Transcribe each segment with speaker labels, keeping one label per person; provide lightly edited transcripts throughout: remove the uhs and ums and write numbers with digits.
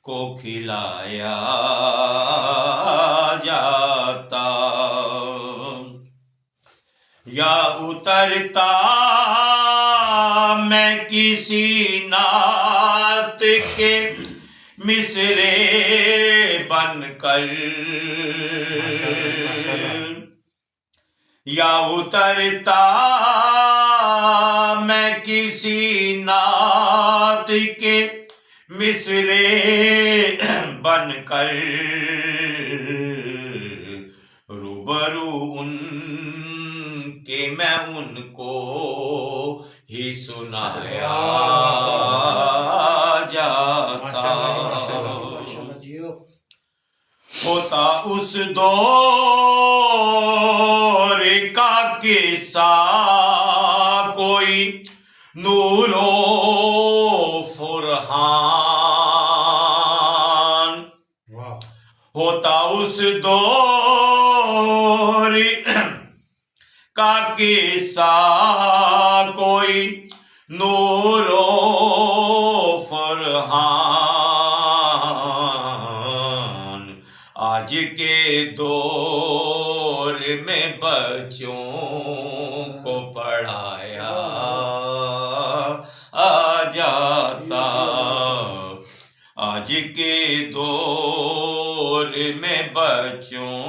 Speaker 1: کو کھلایا جاتا یا اترتا میں کسی نعت کے مصرے بن کر یا اترتا میں کسی نعت کے مصرے بن کر روبرو ان کے میں ان کو ہی سنایا جاتا ہوتا اس دور کا قصہ کوئی نور و فرحان ہوتا اس دور کا قصہ کوئی نور و فرحان آج کے دور میں بچوں کو پڑھایا جاتا آج کے دور میں بچوں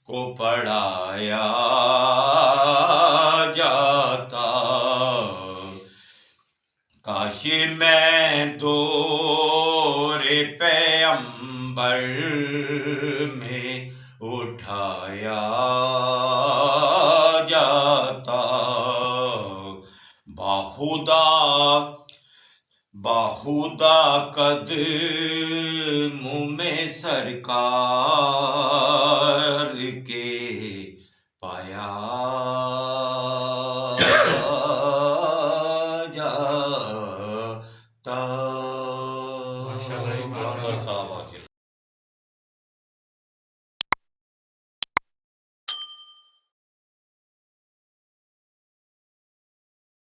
Speaker 1: کو پڑھایا جاتا کاش میں دور پیغمبر میں اٹھایا جاتا باخدا قدم میں سرکار